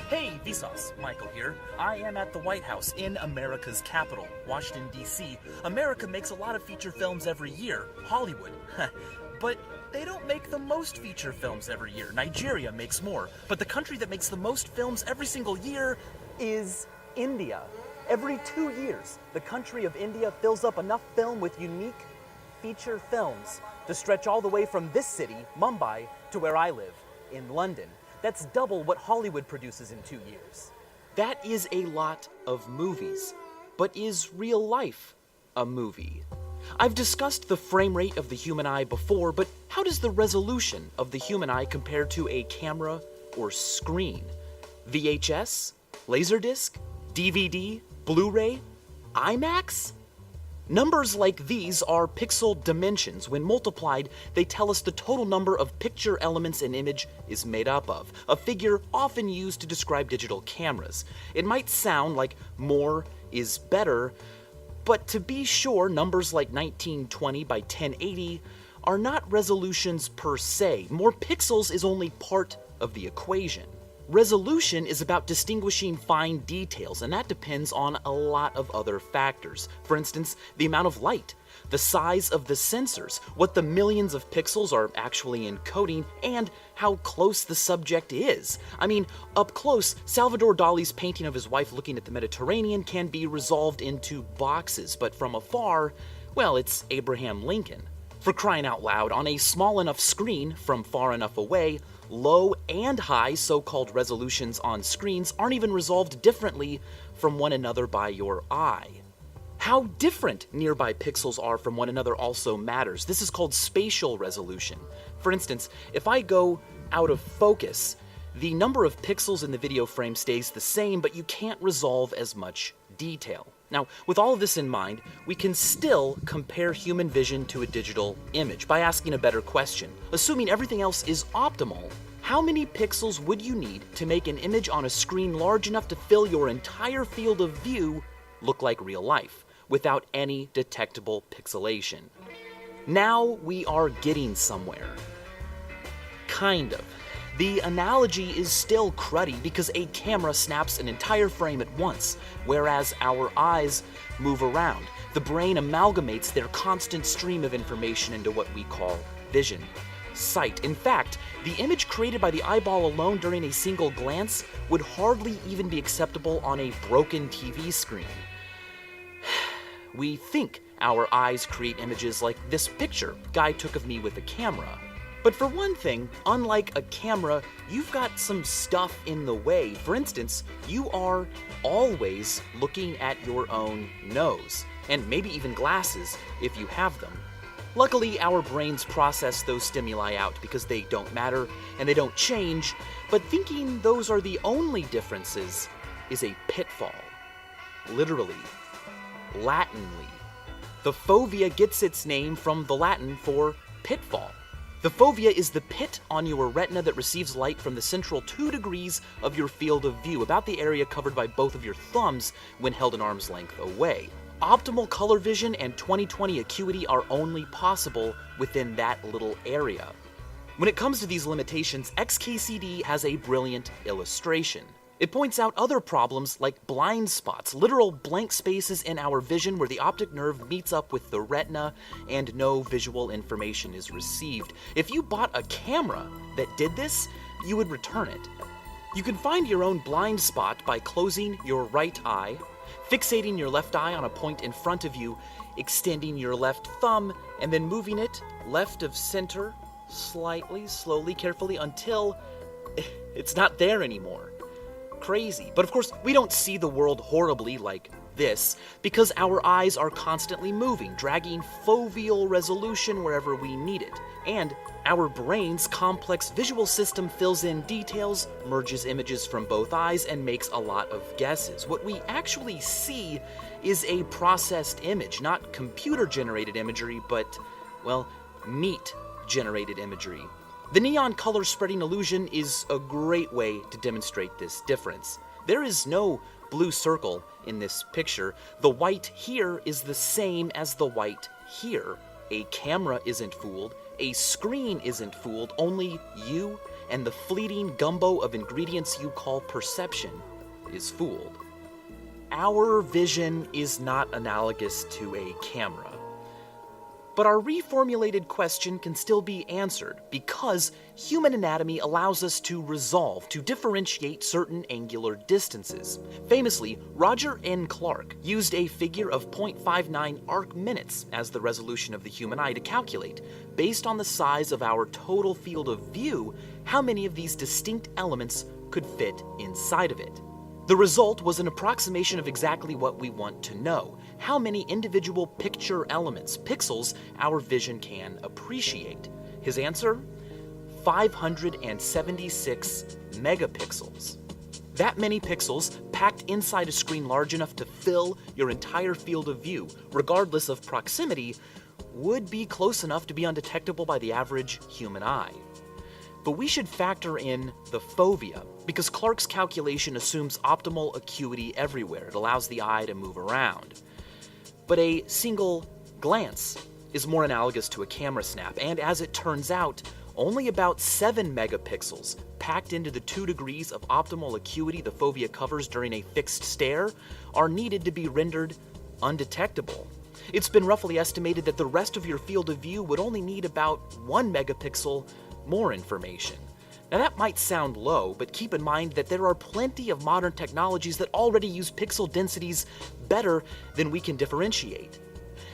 Hey, Vsauce, Michael here. I am at the White House in America's capital, Washington, D.C. America makes a lot of feature films every year, Hollywood. But they don't make the most feature films every year. Nigeria makes more. But the country that makes the most films every single year is India. Every 2 years, the country of India fills up enough film with unique feature films to stretch all the way from this city, Mumbai, to where I live, in London. That's double what Hollywood produces in 2 years. That is a lot of movies. But is real life a movie? I've discussed the frame rate of the human eye before, but how does the resolution of the human eye compare to a camera or screen? VHS? Laserdisc? DVD? Blu-ray? IMAX? Numbers like these are pixel dimensions. When multiplied, they tell us the total number of picture elements an image is made up of, a figure often used to describe digital cameras. It might sound like more is better, but to be sure, numbers like 1920 by 1080 are not resolutions per se. More pixels is only part of the equation. Resolution is about distinguishing fine details, and that depends on a lot of other factors. For instance, the amount of light, the size of the sensors, what the millions of pixels are actually encoding, and how close the subject is. I mean, up close, Salvador Dali's painting of his wife looking at the Mediterranean can be resolved into boxes, but from afar, well, it's Abraham Lincoln. For crying out loud, on a small enough screen from far enough away, low and high so-called resolutions on screens aren't even resolved differently from one another by your eye. How different nearby pixels are from one another also matters. This is called spatial resolution. For instance, if I go out of focus, the number of pixels in the video frame stays the same, but you can't resolve as much detail. Now, with all of this in mind, we can still compare human vision to a digital image by asking a better question. Assuming everything else is optimal, how many pixels would you need to make an image on a screen large enough to fill your entire field of view look like real life, without any detectable pixelation? Now we are getting somewhere. Kind of. The analogy is still cruddy because a camera snaps an entire frame at once, whereas our eyes move around. The brain amalgamates their constant stream of information into what we call vision, sight. In fact, the image created by the eyeball alone during a single glance would hardly even be acceptable on a broken TV screen. We think our eyes create images like this picture guy took of me with a camera. But for one thing, unlike a camera, you've got some stuff in the way. For instance, you are always looking at your own nose, and maybe even glasses if you have them. Luckily, our brains process those stimuli out because they don't matter and they don't change, but thinking those are the only differences is a pitfall. Literally, Latinly. The fovea gets its name from the Latin for pitfall. The fovea is the pit on your retina that receives light from the central 2 degrees of your field of view, about the area covered by both of your thumbs when held an arm's length away. Optimal color vision and 20/20 acuity are only possible within that little area. When it comes to these limitations, XKCD has a brilliant illustration. It points out other problems like blind spots, literal blank spaces in our vision where the optic nerve meets up with the retina and no visual information is received. If you bought a camera that did this, you would return it. You can find your own blind spot by closing your right eye, fixating your left eye on a point in front of you, extending your left thumb, and then moving it left of center, slightly, slowly, carefully, until it's not there anymore. Crazy. But of course, we don't see the world horribly like this because our eyes are constantly moving, dragging foveal resolution wherever we need it. And our brain's complex visual system fills in details, merges images from both eyes, and makes a lot of guesses. What we actually see is a processed image, not computer-generated imagery, but, well, meat-generated imagery. The neon color spreading illusion is a great way to demonstrate this difference. There is no blue circle in this picture. The white here is the same as the white here. A camera isn't fooled, a screen isn't fooled, only you and the fleeting gumbo of ingredients you call perception is fooled. Our vision is not analogous to a camera. But our reformulated question can still be answered because human anatomy allows us to resolve, to differentiate certain angular distances. Famously, Roger N. Clark used a figure of 0.59 arc minutes as the resolution of the human eye to calculate, based on the size of our total field of view, how many of these distinct elements could fit inside of it. The result was an approximation of exactly what we want to know: how many individual picture elements, pixels, our vision can appreciate. His answer? 576 megapixels. That many pixels, packed inside a screen large enough to fill your entire field of view, regardless of proximity, would be close enough to be undetectable by the average human eye. But we should factor in the fovea, because Clark's calculation assumes optimal acuity everywhere. It allows the eye to move around. But a single glance is more analogous to a camera snap, and as it turns out, only about 7 megapixels, packed into the 2 degrees of optimal acuity the fovea covers during a fixed stare, are needed to be rendered undetectable. It's been roughly estimated that the rest of your field of view would only need about 1 megapixel more information. Now that might sound low, but keep in mind that there are plenty of modern technologies that already use pixel densities better than we can differentiate.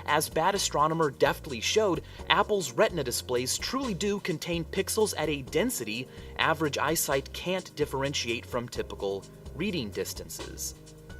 As Bad Astronomer deftly showed, Apple's Retina displays truly do contain pixels at a density average eyesight can't differentiate from typical reading distances.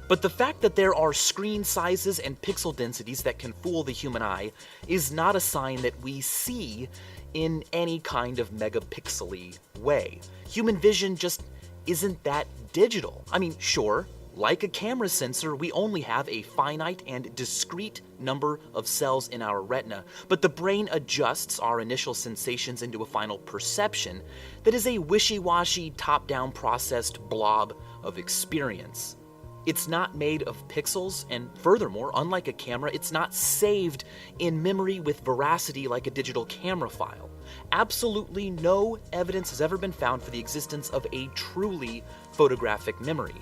But the fact that there are screen sizes and pixel densities that can fool the human eye is not a sign that we see in any kind of megapixely way. Human vision just isn't that digital. I mean, sure, like a camera sensor, we only have a finite and discrete number of cells in our retina, but the brain adjusts our initial sensations into a final perception that is a wishy-washy, top-down processed blob of experience. It's not made of pixels, and furthermore, unlike a camera, it's not saved in memory with veracity like a digital camera file. Absolutely no evidence has ever been found for the existence of a truly photographic memory.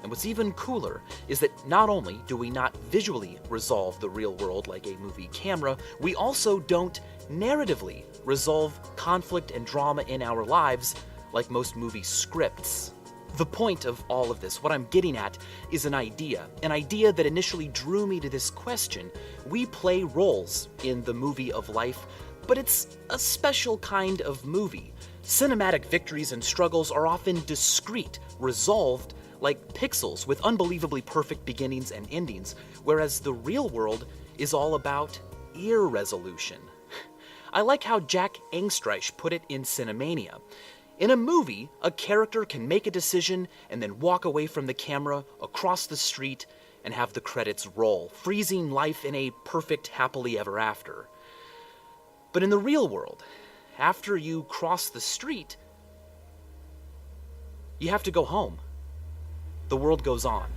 And what's even cooler is that not only do we not visually resolve the real world like a movie camera, we also don't narratively resolve conflict and drama in our lives like most movie scripts. The point of all of this, what I'm getting at, is an idea that initially drew me to this question. We play roles in the movie of life, but it's a special kind of movie. Cinematic victories and struggles are often discrete, resolved like pixels with unbelievably perfect beginnings and endings, whereas the real world is all about ear resolution. I like how Jack Angstreich put it in Cinemania. In a movie, a character can make a decision and then walk away from the camera across the street and have the credits roll, freezing life in a perfect happily ever after. But in the real world, after you cross the street, you have to go home. The world goes on.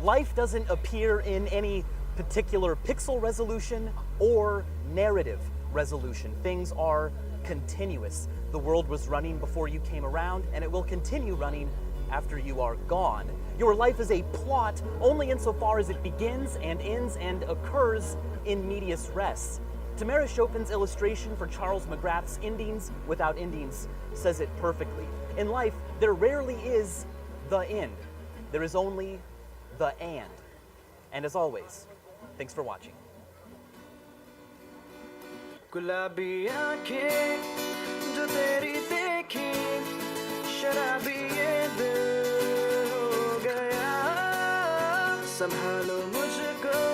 Life doesn't appear in any particular pixel resolution or narrative resolution. Things are continuous. The world was running before you came around, and it will continue running after you are gone. Your life is a plot only insofar as it begins and ends and occurs in medias res. Tamara Chopin's illustration for Charles McGrath's Endings Without Endings says it perfectly. In life, there rarely is the end. There is only the and. And as always, thanks for watching. गुलाबी आंखें जो तेरी देखी शराबी ये दिल हो गया संभालो मुझको